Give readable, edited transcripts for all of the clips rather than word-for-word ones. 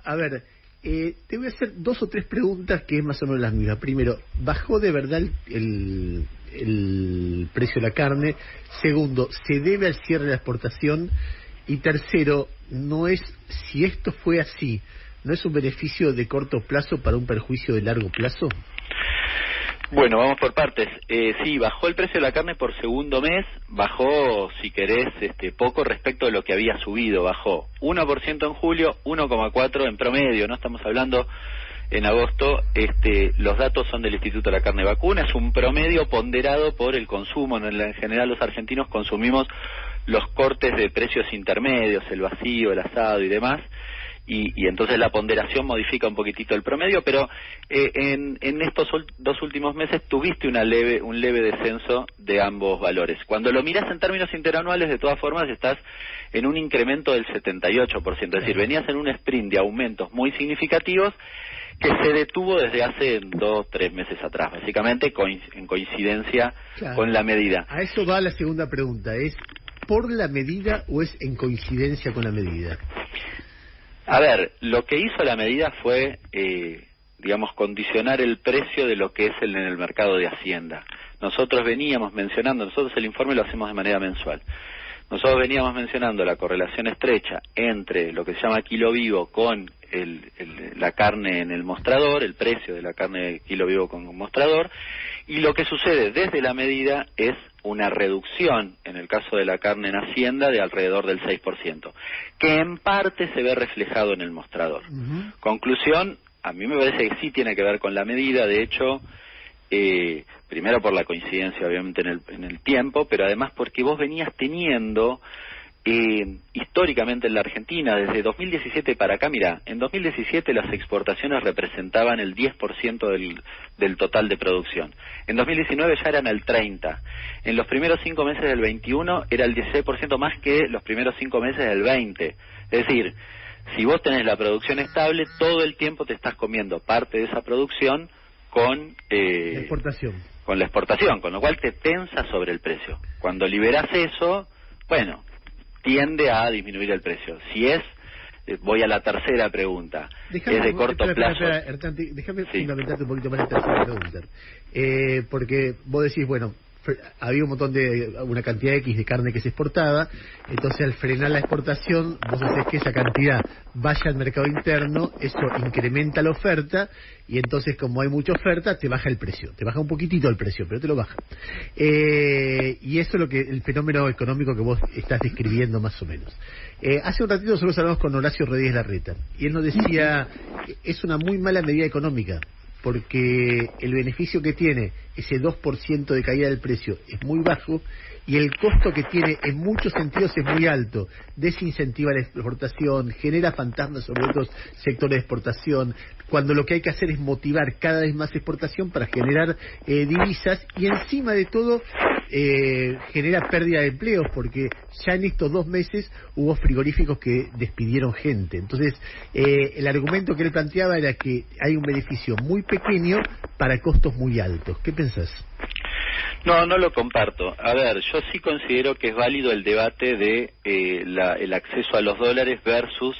A ver, te voy a hacer 2 o 3 preguntas que es más o menos las mismas. Primero, ¿bajó de verdad el precio de la carne? Segundo, ¿se debe al cierre de la exportación? Y tercero, no es, si esto fue así, ¿no es un beneficio de corto plazo para un perjuicio de largo plazo? Bueno, vamos por partes. Sí, bajó el precio de la carne por segundo mes, bajó, si querés, poco respecto de lo que había subido, bajó 1% en julio, 1,4% en promedio, no estamos hablando en agosto, los datos son del Instituto de la Carne Vacuna, es un promedio ponderado por el consumo, en general los argentinos consumimos los cortes de precios intermedios, el vacío, el asado y demás, y entonces la ponderación modifica un poquitito el promedio, pero en estos 2 últimos meses tuviste un leve descenso de ambos valores. Cuando lo miras en términos interanuales, de todas formas estás en un incremento del 78%, es decir, venías en un sprint de aumentos muy significativos que se detuvo desde hace 2-3 meses atrás, básicamente en coincidencia con la medida. A eso va la segunda pregunta, ¿es por la medida o es en coincidencia con la medida? A ver, lo que hizo la medida fue, condicionar el precio de lo que es en el mercado de Hacienda. Nosotros veníamos mencionando, nosotros el informe lo hacemos de manera mensual. Nosotros veníamos mencionando la correlación estrecha entre lo que se llama kilo vivo con la carne en el mostrador, el precio de la carne de kilo vivo con un mostrador, y lo que sucede desde la medida es una reducción, en el caso de la carne en Hacienda, de alrededor del 6%, que en parte se ve reflejado en el mostrador. Conclusión, a mí me parece que sí tiene que ver con la medida, de hecho, primero por la coincidencia obviamente en el tiempo, pero además porque vos venías teniendo históricamente en la Argentina, desde 2017 para acá, mira, en 2017 las exportaciones representaban el 10% del total de producción. En 2019 ya eran el 30%. En los primeros 5 meses del 21 era el 16% más que los primeros 5 meses del 20. Es decir, si vos tenés la producción estable, todo el tiempo te estás comiendo parte de esa producción con la exportación. Con la exportación, con lo cual te tensa sobre el precio. Cuando liberás eso, bueno, tiende a disminuir el precio. Si es, voy a la tercera pregunta, es de corto plazo. Hernán, déjame fundamentarte un poquito más la tercera pregunta. Porque vos decís, bueno, había una cantidad X de carne que se exportaba, entonces al frenar la exportación, vos haces que esa cantidad vaya al mercado interno, eso incrementa la oferta, y entonces como hay mucha oferta, te baja el precio, te baja un poquitito el precio, pero te lo baja. Y eso es el fenómeno económico que vos estás describiendo más o menos. Hace un ratito nosotros hablamos con Horacio Rodríguez Larreta, y él nos decía, es una muy mala medida económica, porque el beneficio que tiene ese 2% de caída del precio es muy bajo y el costo que tiene en muchos sentidos es muy alto. Desincentiva la exportación, genera fantasmas sobre otros sectores de exportación, cuando lo que hay que hacer es motivar cada vez más exportación para generar divisas, y encima de todo genera pérdida de empleos, porque ya en estos 2 meses hubo frigoríficos que despidieron gente. Entonces el argumento que él planteaba era que hay un beneficio muy pequeño para costos muy altos. ¿Qué pensás? No lo comparto. A ver, yo sí considero que es válido el debate de el acceso a los dólares versus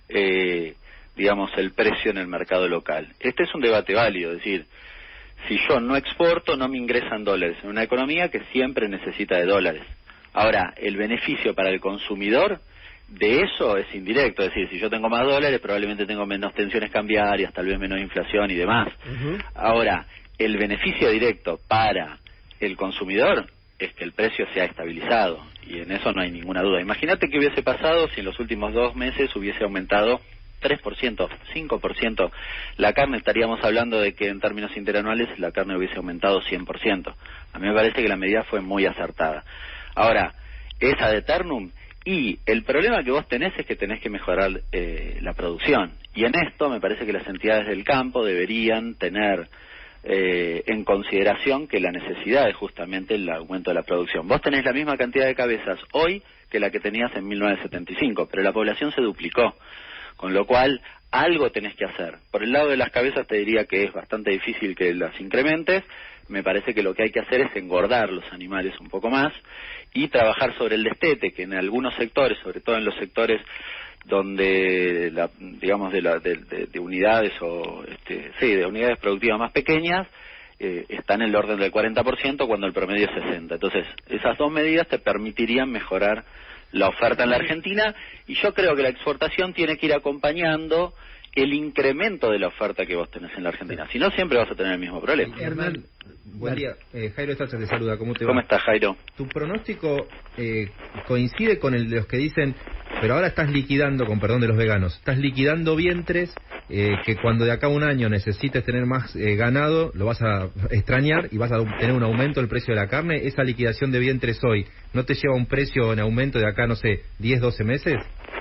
el precio en el mercado local. Este es un debate válido, es decir, si yo no exporto, no me ingresan dólares en una economía que siempre necesita de dólares. Ahora, el beneficio para el consumidor de eso es indirecto, es decir, si yo tengo más dólares, probablemente tengo menos tensiones cambiarias, tal vez menos inflación y demás. Ahora, el beneficio directo para el consumidor es que el precio se ha estabilizado, y en eso no hay ninguna duda. Imagínate qué hubiese pasado si en los últimos 2 meses hubiese aumentado 3%, 5%. La carne, estaríamos hablando de que en términos interanuales la carne hubiese aumentado 100%. A mí me parece que la medida fue muy acertada. Ahora, es ad eternum, y el problema que vos tenés es que tenés que mejorar la producción. Y en esto me parece que las entidades del campo deberían tener en consideración que la necesidad es justamente el aumento de la producción. Vos tenés la misma cantidad de cabezas hoy que la que tenías en 1975, pero la población se duplicó. Con lo cual, algo tenés que hacer. Por el lado de las cabezas te diría que es bastante difícil que las incrementes. Me parece que lo que hay que hacer es engordar los animales un poco más y trabajar sobre el destete, que en algunos sectores, sobre todo en los sectores donde digamos de unidades de unidades productivas más pequeñas está en el orden del 40% cuando el promedio es 60%. Entonces, esas dos medidas te permitirían mejorar la oferta en la Argentina, y yo creo que la exportación tiene que ir acompañando el incremento de la oferta que vos tenés en la Argentina. Si no, siempre vas a tener el mismo problema. Hernán, buen día. Jairo Estacha te saluda. ¿Cómo te va? ¿Cómo estás, Jairo? ¿Tu pronóstico coincide con el de los que dicen, pero ahora estás liquidando, con perdón de los veganos, estás liquidando vientres, que cuando de acá a un año necesites tener más ganado, lo vas a extrañar y vas a tener un aumento del precio de la carne? ¿Esa liquidación de vientres hoy no te lleva a un precio en aumento de acá, no sé, 10, 12 meses?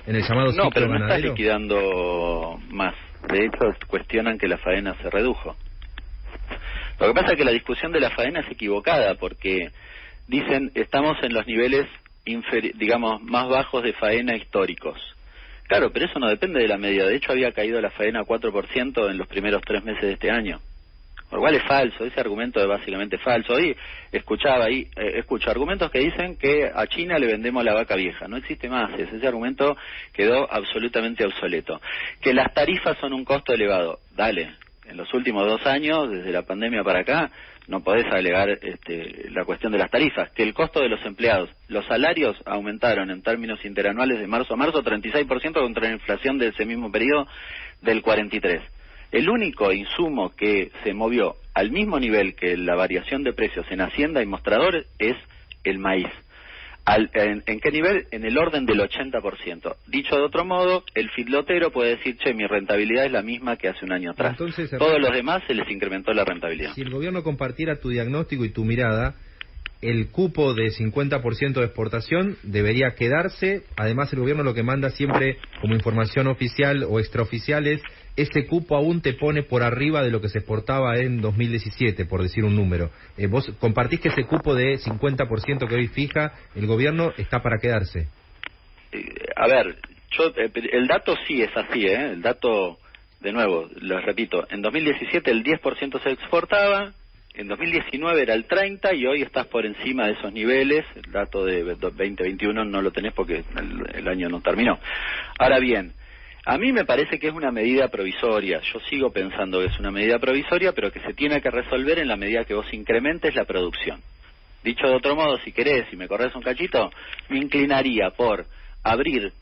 En el llamado ciclo pero no ganadero. estás liquidando más. De hecho, cuestionan que la faena se redujo. Lo que pasa es que la discusión de la faena es equivocada, porque dicen estamos en los niveles más bajos de faena históricos. Claro, pero eso no depende de la media. De hecho, había caído la faena 4% en los primeros 3 meses de este año. Lo cual es falso, ese argumento es básicamente falso. Hoy escucho argumentos que dicen que a China le vendemos la vaca vieja. No existe más ese argumento, quedó absolutamente obsoleto. Que las tarifas son un costo elevado, dale. En los últimos 2 años, desde la pandemia para acá, no podés alegar la cuestión de las tarifas. Que el costo de los empleados, los salarios aumentaron en términos interanuales de marzo a marzo 36% contra la inflación de ese mismo periodo del 43%. El único insumo que se movió al mismo nivel que la variación de precios en Hacienda y Mostrador es el maíz. ¿En qué nivel? En el orden del 80%. Dicho de otro modo, el feedlotero puede decir, che, mi rentabilidad es la misma que hace un año atrás. Entonces, todos los demás se les incrementó la rentabilidad. Si el gobierno compartiera tu diagnóstico y tu mirada, el cupo de 50% de exportación debería quedarse. Además, el gobierno lo que manda siempre como información oficial o extraoficial es: ese cupo aún te pone por arriba de lo que se exportaba en 2017, por decir un número. ¿Vos compartís que ese cupo de 50% que hoy fija el gobierno está para quedarse? A ver, el dato sí es así, el dato, de nuevo, lo repito, en 2017 el 10% se exportaba, en 2019 era el 30% y hoy estás por encima de esos niveles. El dato de 2021 no lo tenés porque el año no terminó. Ahora bien, a mí me parece que es una medida provisoria. Yo sigo pensando que es una medida provisoria, pero que se tiene que resolver en la medida que vos incrementes la producción. Dicho de otro modo, si querés, si me corres un cachito, me inclinaría por abrir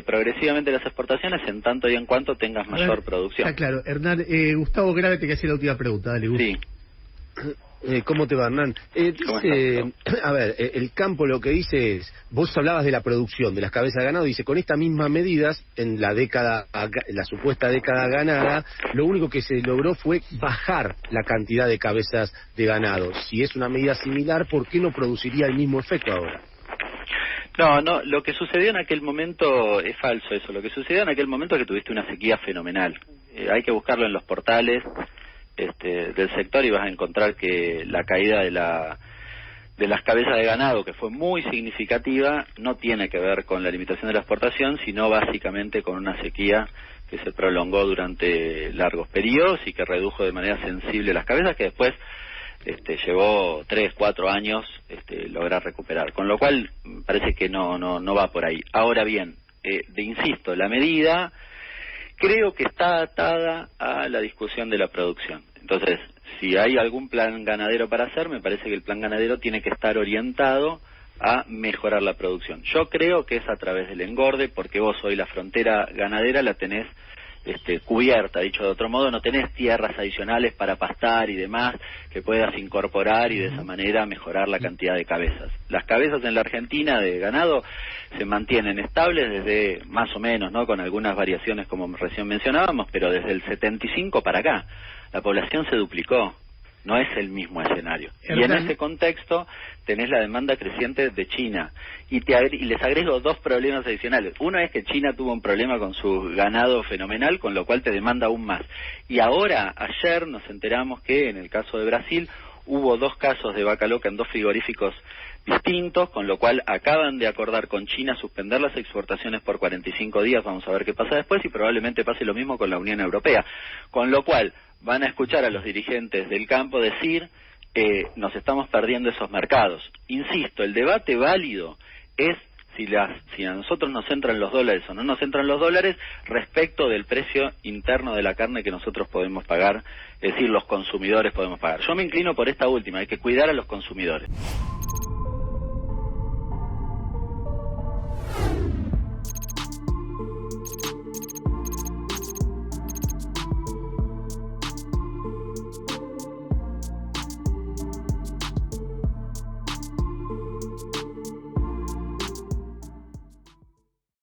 progresivamente las exportaciones en tanto y en cuanto tengas mayor producción. Está claro. Hernán, Gustavo Grave te hacía la última pregunta. Dale, Gustavo. Sí. ¿Cómo te va, Hernán? A ver, el campo lo que dice es, vos hablabas de la producción, de las cabezas de ganado, dice, con estas mismas medidas, en la supuesta década ganada, lo único que se logró fue bajar la cantidad de cabezas de ganado. Si es una medida similar, ¿por qué no produciría el mismo efecto ahora? No, lo que sucedió en aquel momento es falso eso. Lo que sucedió en aquel momento es que tuviste una sequía fenomenal. Hay que buscarlo en los portales del sector y vas a encontrar que la caída de las cabezas de ganado, que fue muy significativa, no tiene que ver con la limitación de la exportación, sino básicamente con una sequía que se prolongó durante largos periodos y que redujo de manera sensible las cabezas, que después llevó 3, 4 años lograr recuperar, con lo cual parece que no va por ahí. Ahora bien, insisto, la medida creo que está atada a la discusión de la producción. Entonces, si hay algún plan ganadero para hacer, me parece que el plan ganadero tiene que estar orientado a mejorar la producción. Yo creo que es a través del engorde, porque vos hoy la frontera ganadera la tenés cubierta, dicho de otro modo, no tenés tierras adicionales para pastar y demás que puedas incorporar y de esa manera mejorar la cantidad de cabezas. Las cabezas en la Argentina de ganado se mantienen estables desde más o menos, ¿no?, con algunas variaciones como recién mencionábamos, pero desde el 75 para acá la población se duplicó. No es el mismo escenario. Y en ese contexto tenés la demanda creciente de China. Y les agrego 2 problemas adicionales. Uno es que China tuvo un problema con su ganado fenomenal, con lo cual te demanda aún más. Y ahora, ayer nos enteramos que en el caso de Brasil hubo 2 casos de vaca loca en 2 frigoríficos distintos, con lo cual acaban de acordar con China suspender las exportaciones por 45 días. Vamos a ver qué pasa después y probablemente pase lo mismo con la Unión Europea. Con lo cual van a escuchar a los dirigentes del campo decir, nos estamos perdiendo esos mercados. Insisto, el debate válido es si a nosotros nos entran los dólares o no nos entran los dólares respecto del precio interno de la carne que nosotros podemos pagar, es decir, los consumidores podemos pagar. Yo me inclino por esta última, hay que cuidar a los consumidores.